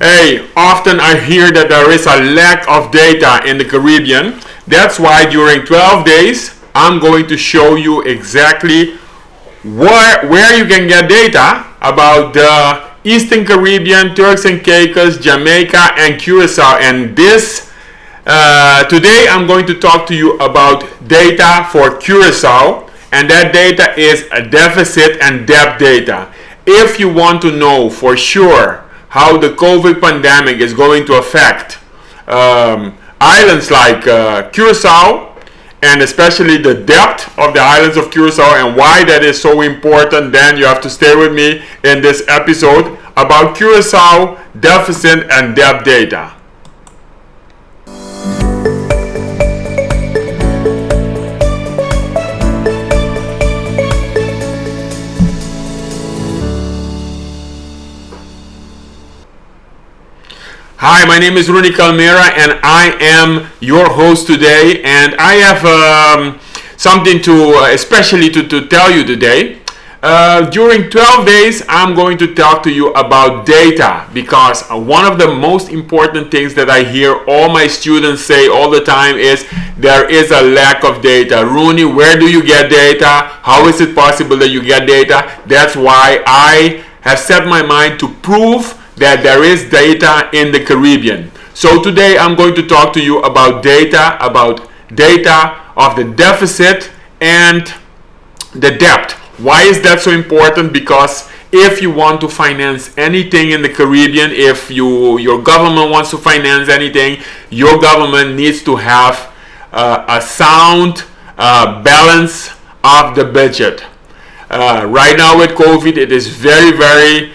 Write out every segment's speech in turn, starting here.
Hey, often I hear that there is a lack of data in the Caribbean. That's why during 12 days, I'm going to show you exactly where you can get data about the Eastern Caribbean, Turks and Caicos, Jamaica, and Curacao. And today I'm going to talk to you about data for Curacao, and that data is a deficit and debt data. If you want to know for sure how the COVID pandemic is going to affect islands like Curacao, and especially the depth of the islands of Curacao and why that is so important, then you have to stay with me in this episode about Curacao deficit and debt data. Hi, my name is Rooney Calmera and I am your host today, and I have something especially to tell you today. During 12 days I'm going to talk to you about data, because one of the most important things that I hear all my students say all the time is there is a lack of data. Rooney, where do you get data? How is it possible that you get data? That's why I have set my mind to prove that there is data in the Caribbean. So today I'm going to talk to you about data of the deficit and the debt. Why is that so important? Because if you want to finance anything in the Caribbean, if your government wants to finance anything, your government needs to have a sound balance of the budget. Right now with COVID, it is very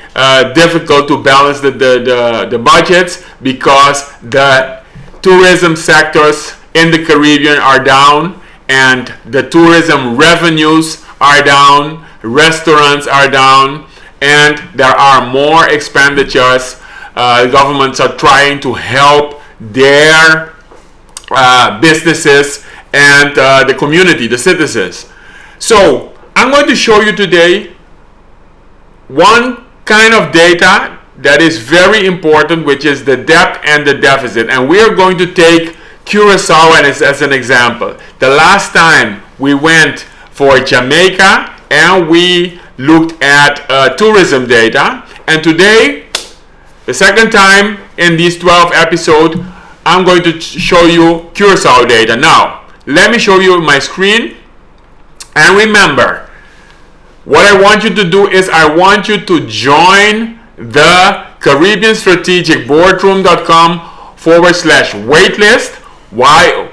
difficult to balance the budgets, because the tourism sectors in the Caribbean are down and the tourism revenues are down, restaurants are down, and there are more expenditures. Governments are trying to help their businesses and the community, the citizens. So I'm going to show you today one kind of data that is very important, which is the debt and the deficit. And we are going to take Curacao as an example. The last time we went for Jamaica and we looked at tourism data. And today, the second time in these 12 episodes, I'm going to show you Curacao data. Now, let me show you my screen. And remember, what I want you to do is I want you to join the Caribbean Strategic Boardroom.com/waitlist. Why?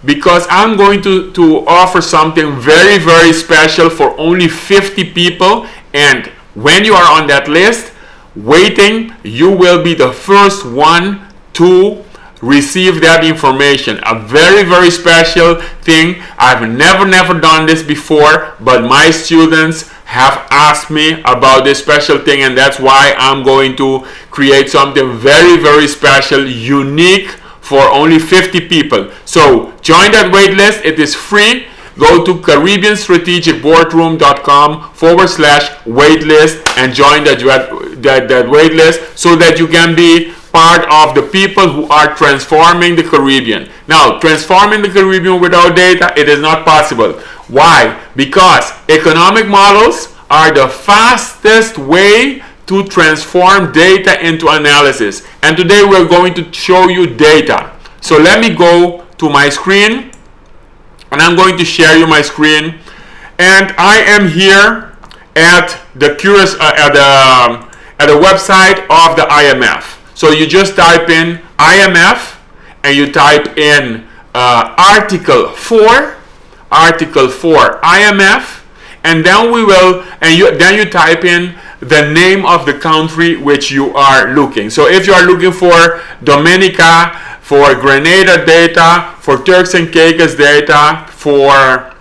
Because I'm going to offer something very special for only 50 people. And when you are on that list waiting, you will be the first one to receive that information. A very special thing. I've never done this before, but my students have asked me about this special thing, and that's why I'm going to create something very special, unique for only 50 people. So join that waitlist. It is free. Go to CaribbeanStrategicBoardroom.com/waitlist and join that waitlist so that you can be part of the people who are transforming the Caribbean. Now, transforming the Caribbean without data, it is not possible. Why? Because economic models are the fastest way to transform data into analysis. And today we're going to show you data. So let me go to my screen, and I'm going to share you my screen. And I am here at the website of the IMF. So you just type in IMF and you type in Article 4 IMF, and then then you type in the name of the country which you are looking. So if you are looking for Dominica, for Grenada data, for Turks and Caicos data, for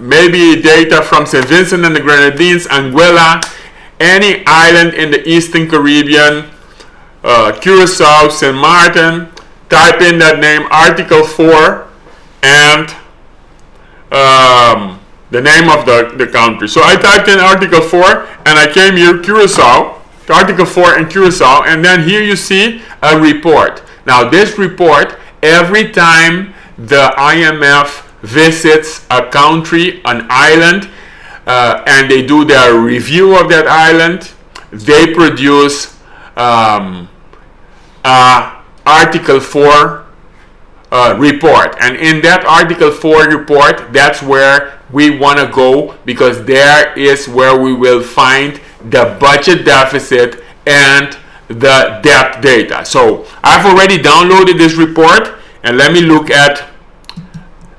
maybe data from St. Vincent and the Grenadines, Anguilla, any island in the Eastern Caribbean, Curacao, St. Martin, type in that name, Article 4, and the name of the country. So I typed in Article 4 and I came here, Curacao, Article 4 in Curacao, and then here you see a report. Now this report, every time the IMF visits a country, an island, and they do their review of that island, they produce Article 4 report. And in that Article 4 report, that's where we want to go, because there is where we will find the budget deficit and the debt data. So I've already downloaded this report, and let me look at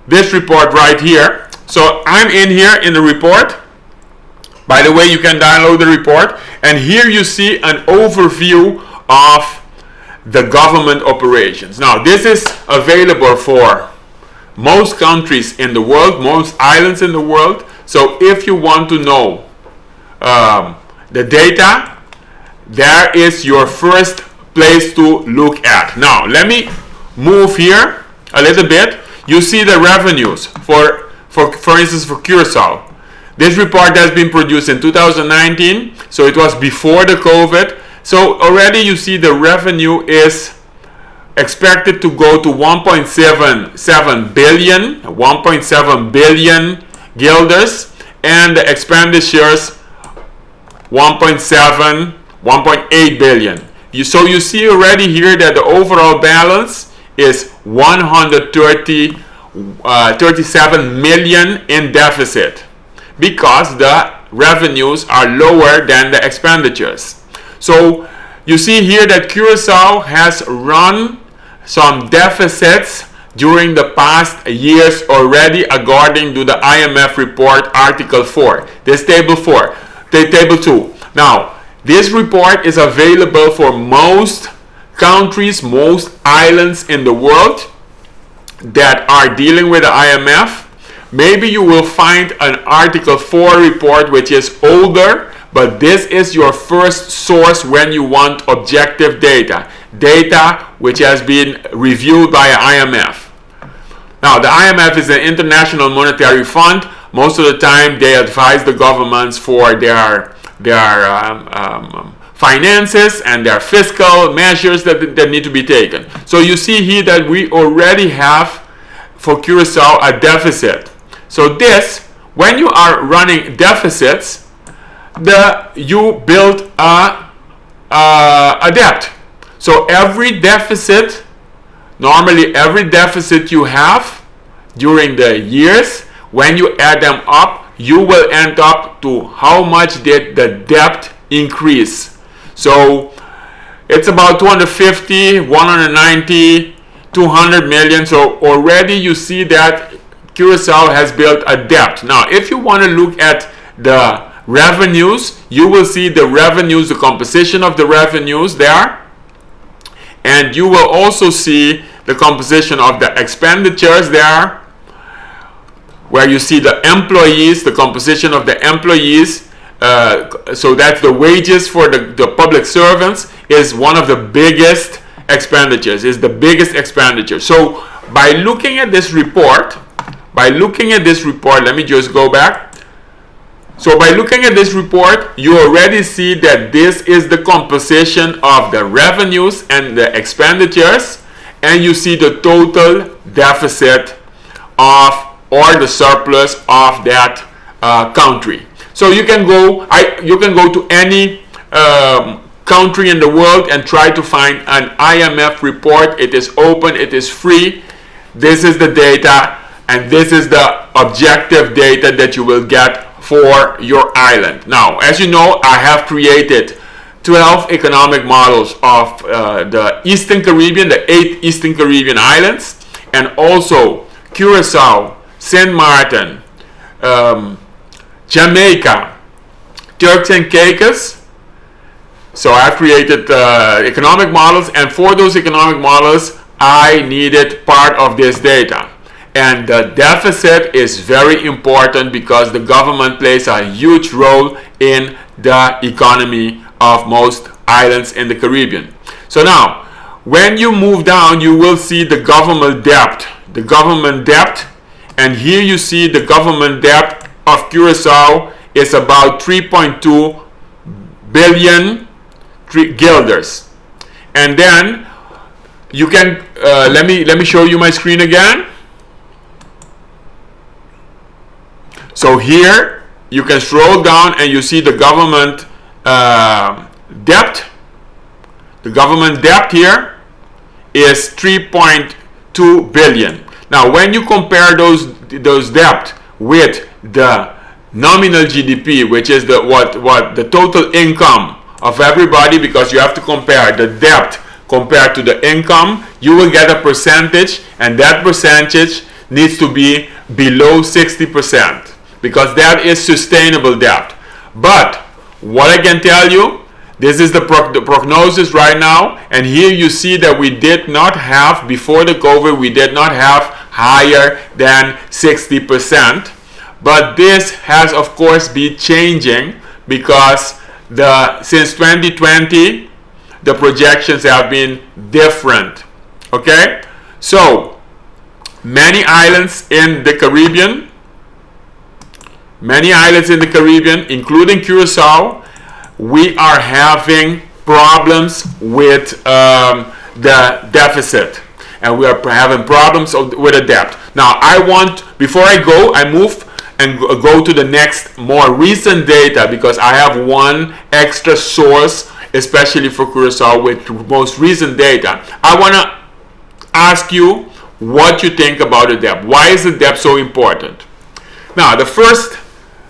this report right here. So I'm in here in the report. By the way, you can download the report, and here you see an overview of the government operations. Now this is available for most countries in the world, most islands in the world. So if you want to know the data, there is your first place to look at. Now let me move here a little bit. You see the revenues for instance for Curacao. This report has been produced in 2019, so it was before the COVID. So already you see the revenue is expected to go to 1.77 billion, 1.7 billion guilders, and the expenditures 1.8 billion. So you see already here that the overall balance is 137 million in deficit, because the revenues are lower than the expenditures. So you see here that Curacao has run some deficits during the past years already, according to the IMF report Article 4. This table 4, table 2. Now this report is available for most countries, most islands in the world that are dealing with the IMF. Maybe you will find an Article 4 report which is older, but this is your first source when you want objective data which has been reviewed by IMF. Now the IMF is an international monetary fund. Most of the time they advise the governments for their finances and their fiscal measures that need to be taken. So you see here that we already have for Curacao a deficit. So this, when you are running deficits, you build a debt. So every deficit, normally every deficit you have during the years, when you add them up, you will end up to how much did the debt increase. So it's about 250, 190, 200 million. So already you see that Curacao has built a debt. Now if you want to look at the revenues, you will see the revenues, the composition of the revenues there, and you will also see the composition of the expenditures there, where you see the employees, the composition of the employees. So that's the wages for the public servants is one of the biggest expenditures, is the biggest expenditure. So by looking at this report, let me just go back. So by looking at this report, you already see that this is the composition of the revenues and the expenditures, and you see the total deficit of, or the surplus of that country. So you can go to any country in the world and try to find an IMF report. It is open, it is free. This is the data, and this is the objective data that you will get for your island. Now, as you know, I have created 12 economic models of the Eastern Caribbean, the 8 Eastern Caribbean islands, and also Curacao, Saint Martin, Jamaica, Turks and Caicos. So I've created economic models, and for those economic models, I needed part of this data. And the deficit is very important because the government plays a huge role in the economy of most islands in the Caribbean. So now, when you move down, you will see the government debt. The government debt, and here you see the government debt of Curacao is about 3.2 billion guilders. And then you can let me show you my screen again. So here you can scroll down and you see the government debt. The government debt here is 3.2 billion. Now when you compare those debt with the nominal GDP, which is the total income of everybody, because you have to compare the debt compared to the income, you will get a percentage, and that percentage needs to be below 60%, because that is sustainable debt. But what I can tell you, this is the prognosis right now, and here you see that we did not have, before the COVID, we did not have higher than 60%. But this has of course been changing, because since 2020 the projections have been different. Okay, so many islands in the Caribbean, including Curacao, we are having problems with the deficit, and we are having problems with the debt. Now before I move and go to the next more recent data, because I have one extra source especially for Curacao with most recent data. I want to ask you what you think about the debt. Why is the debt so important? Now, the first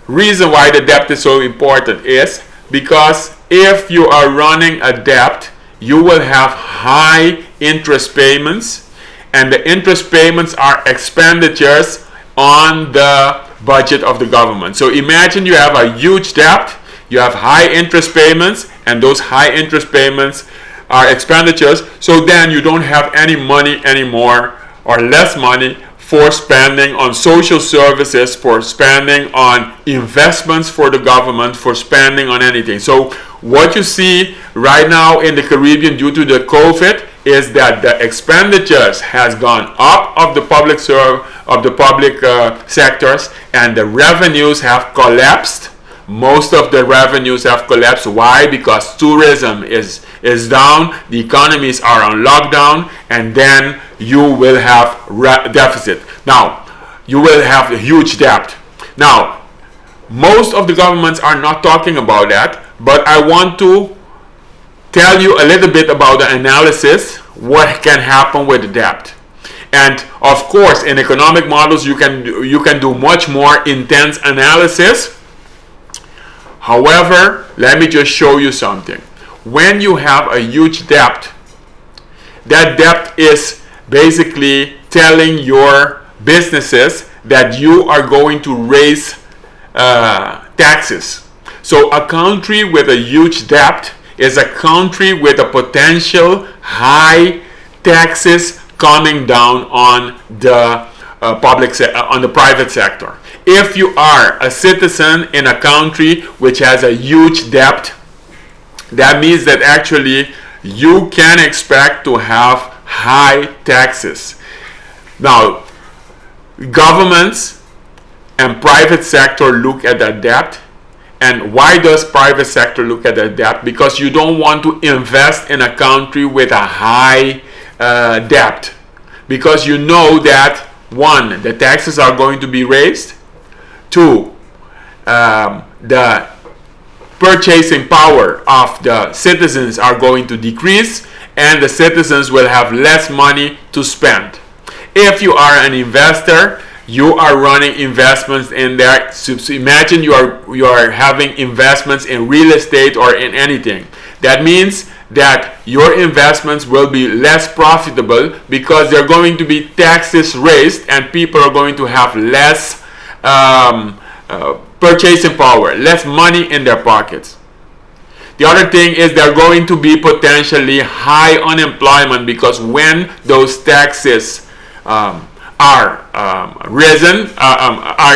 reason why the debt is so important is because if you are running a debt, you will have high interest payments, and the interest payments are expenditures on the budget of the government. So imagine you have a huge debt, you have high interest payments, and those high interest payments are expenditures, so then you don't have any money anymore, or less money, for spending on social services, for spending on investments for the government, for spending on anything. So what you see right now in the Caribbean due to the COVID is that the expenditures has gone up of the public sectors, and the revenues have collapsed. Most of the revenues have collapsed. Why? Because tourism is down, the economies are on lockdown, and then you will have deficit. Now, you will have a huge debt. Now, most of the governments are not talking about that, but I want to tell you a little bit about the analysis, what can happen with the debt. And of course, in economic models, you can do much more intense analysis. However, let me just show you something. When you have a huge debt, that debt is basically telling your businesses that you are going to raise taxes. So a country with a huge debt is a country with a potential high taxes coming down on the on the private sector. If you are a citizen in a country which has a huge debt, that means that actually you can expect to have high taxes. Now, governments and private sector look at that debt. And why does private sector look at that debt? Because you don't want to invest in a country with a high debt, because you know that, one, the taxes are going to be raised, two, the purchasing power of the citizens are going to decrease, and the citizens will have less money to spend. If you are an investor, you are running investments in there. So imagine you are having investments in real estate or in anything. That means that your investments will be less profitable because there are going to be taxes raised, and people are going to have less purchasing power, less money in their pockets. The other thing is there are going to be potentially high unemployment, because when those taxes are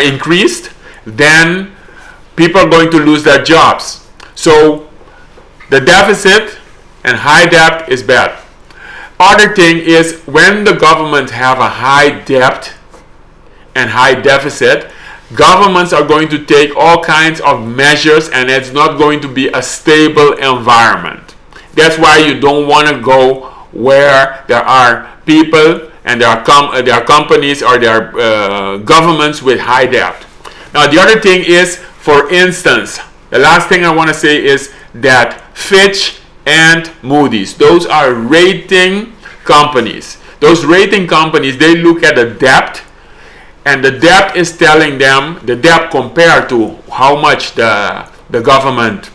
increased, then people are going to lose their jobs. So the deficit and high debt is bad. Other thing is, when the government have a high debt and high deficit, governments are going to take all kinds of measures, and it's not going to be a stable environment. That's why you don't want to go where there are people and there are companies or there are governments with high debt. Now the other thing is, for instance, the last thing I want to say is that Fitch and Moody's, those are rating companies. Those rating companies, they look at the debt, and the debt is telling them, the debt compared to how much the government,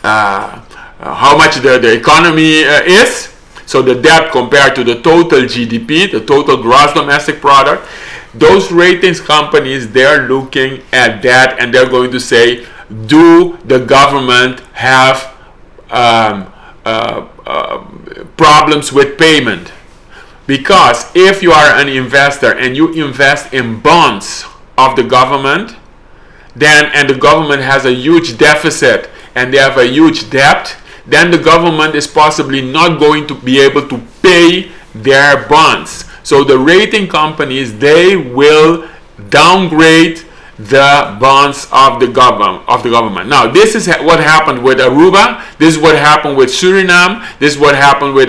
how much the economy is. So the debt compared to the total GDP, the total gross domestic product. Those ratings companies, they're looking at that and they're going to say, do the government have problems with payment? Because if you are an investor and you invest in bonds of the government, then and the government has a huge deficit and they have a huge debt, then the government is possibly not going to be able to pay their bonds. So the rating companies, they will downgrade the bonds of the government. Now, this is what happened with Aruba. This is what happened with Suriname. This is what happened with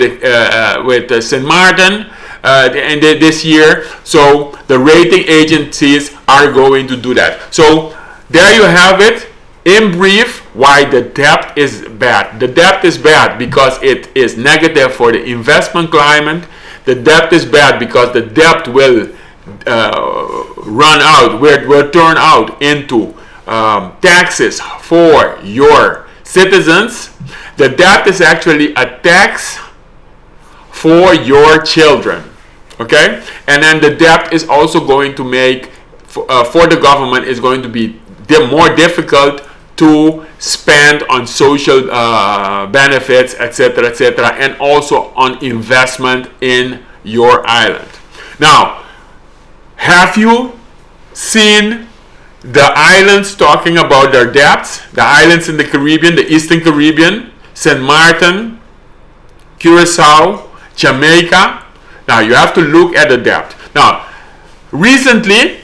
St. Martin this year. So the rating agencies are going to do that. So there you have it. In brief, why the debt is bad. The debt is bad because it is negative for the investment climate. The debt is bad because the debt will run out, will turn out into taxes for your citizens. The debt is actually a tax for your children. Okay? And then the debt is also going to make, for the government, is going to be more difficult to spend on social benefits, etc., and also on investment in your island. Now, have you seen the islands talking about their debts? The islands in the Caribbean, the Eastern Caribbean, St. Martin, Curacao, Jamaica. Now, you have to look at the debt. Now, recently,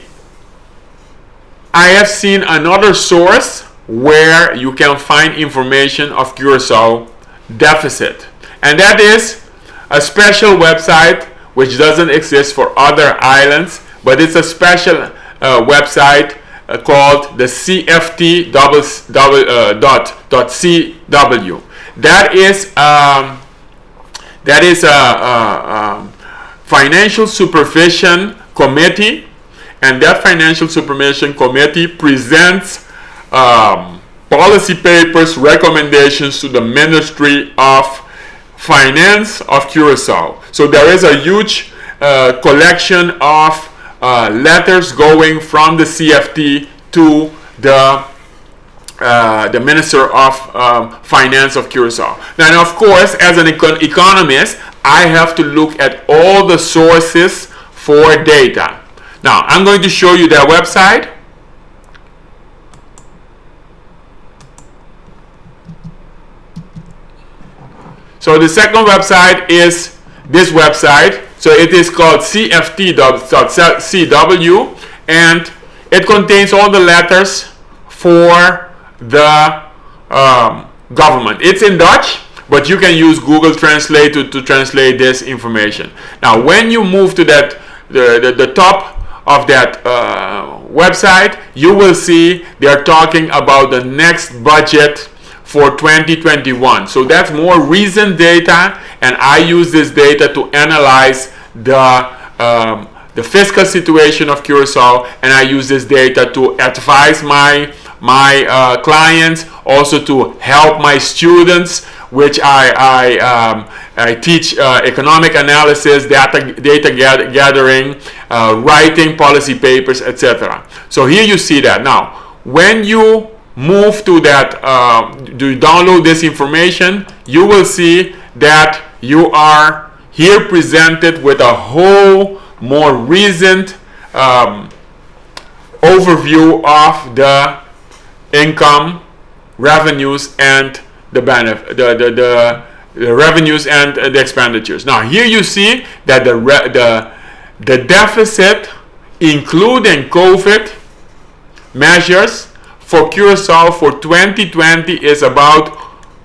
I have seen another source where you can find information of Curacao deficit, and that is a special website which doesn't exist for other islands, but it's a special website called the CFTW. That is a financial supervision committee, and that financial supervision committee presents policy papers, recommendations to the Ministry of Finance of Curacao. So there is a huge collection of letters going from the CFT to the Minister of Finance of Curacao. Now, of course, as an economist, I have to look at all the sources for data. Now, I'm going to show you their website. So the second website is this website. So it is called CFTW, and it contains all the letters for the government. It's in Dutch, but you can use Google Translate to translate this information. Now, when you move to that the top of that website, you will see they're talking about the next budget for 2021. So that's more recent data, and I use this data to analyze the fiscal situation of Curacao, and I use this data to advise my clients, also to help my students, which I teach economic analysis, data gathering, writing policy papers, etc. So here you see that. Now, when you move to that, do you download this information, you will see that you are here presented with a whole more recent overview of the income, revenues, and the revenues and the expenditures. Now, here you see that the deficit, including COVID measures, for Curacao for 2020 is about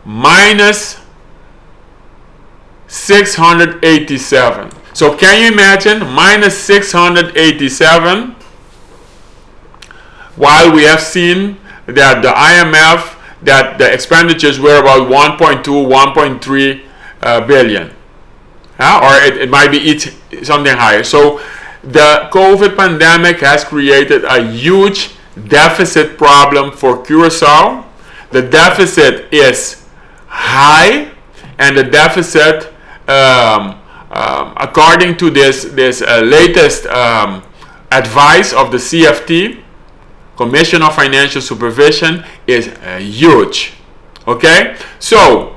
minus 687. So can you imagine minus 687, while we have seen that the IMF, that the expenditures were about 1.2, 1.3 billion. Or it might be something higher. So the COVID pandemic has created a huge deficit problem for Curacao. The deficit is high, and the deficit, according to this latest advice of the CFT, Commission of Financial Supervision, is huge. Okay, so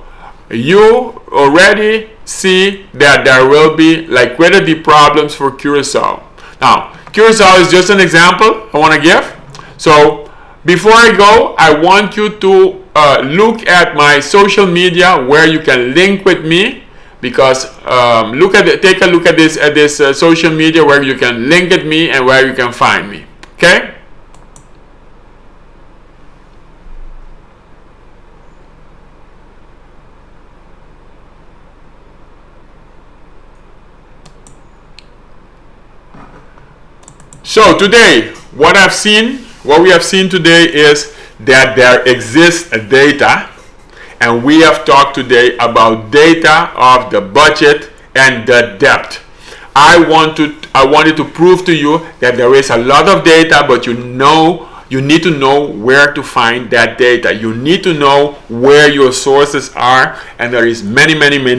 you already see that there will be liquidity problems for Curacao. Now, Curacao is just an example I want to give. So before I go, I want you to look at my social media where you can link with me, because take a look at this social media where you can link at me and where you can find me. Okay. So today, what we have seen today is that there exists a data, and we have talked today about data of the budget and the debt. I wanted to prove to you that there is a lot of data, but you need to know where to find that data. You need to know where your sources are, and there is many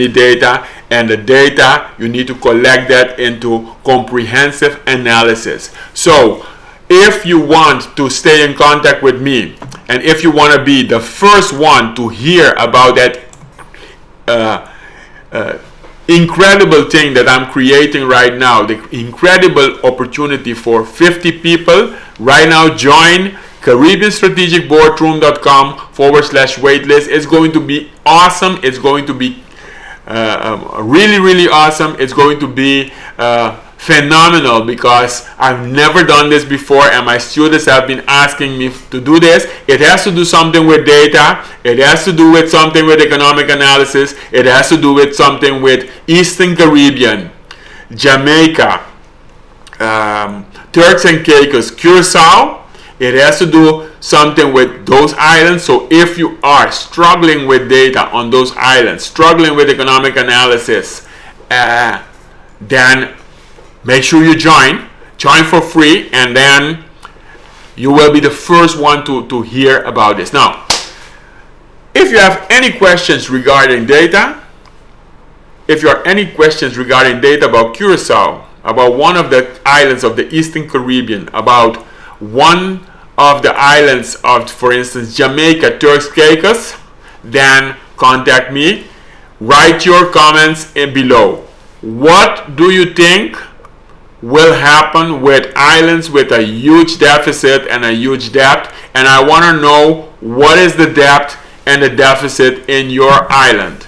data, and the data, you need to collect that into comprehensive analysis. So if you want to stay in contact with me, and if you want to be the first one to hear about that incredible thing that I'm creating right now, the incredible opportunity for 50 people, right now join CaribbeanStrategicBoardroom.com/waitlist. It's going to be awesome. It's going to be really awesome. It's going to be phenomenal, because I've never done this before, and my students have been asking me to do this. It has to do something with data. It has to do with something with economic analysis. It has to do with something with Eastern Caribbean, Jamaica, Turks and Caicos, Curacao. It has to do something with those islands. So if you are struggling with data on those islands, struggling with economic analysis, then make sure you join for free, and then you will be the first one to hear about this. Now, if you have any questions regarding data, about Curacao, about one of the islands of the Eastern Caribbean, about one of the islands of, for instance, Jamaica, Turks, Caicos, then contact me. Write your comments below. What do you think will happen with islands with a huge deficit and a huge debt? And I want to know, what is the debt and the deficit in your island?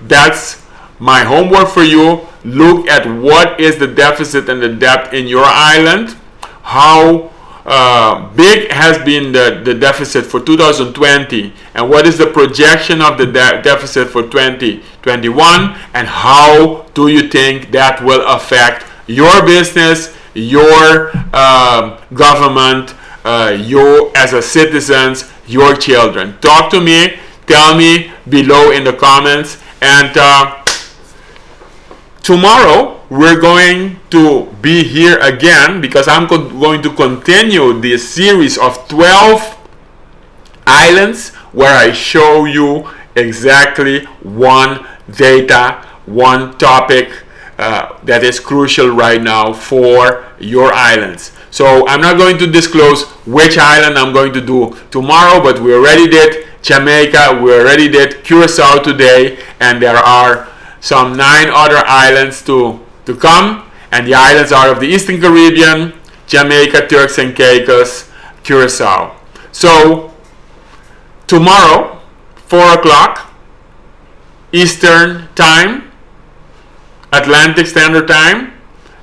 That's my homework for you. Look at what is the deficit and the debt in your island. How big has been the deficit for 2020, and what is the projection of the deficit for 2021, and how do you think that will affect your business, your government, you as a citizens, your children? Talk to me, tell me below in the comments, and tomorrow we're going to be here again, because I'm going to continue this series of 12 islands where I show you exactly one data, one topic that is crucial right now for your islands. So I'm not going to disclose which island I'm going to do tomorrow, but we already did Jamaica, we already did Curacao today, and there are some 9 other islands to come, and the islands are of the Eastern Caribbean, Jamaica, Turks and Caicos, Curacao. So tomorrow, 4 o'clock Eastern Time, Atlantic Standard Time,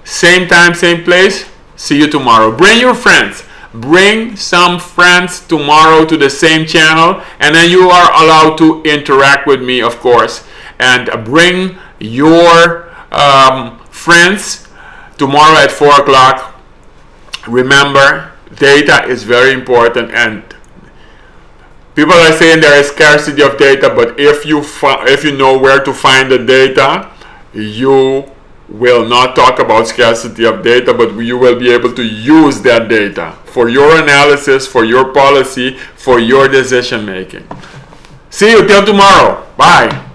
same time, same place. See you tomorrow. Bring your friends. Bring some friends tomorrow to the same channel, and then you are allowed to interact with me, of course. And bring your friends tomorrow at 4 o'clock. Remember, data is very important, and people are saying there is scarcity of data, but if you know where to find the data, you will not talk about scarcity of data, but you will be able to use that data for your analysis, for your policy, for your decision making. See you till tomorrow. Bye.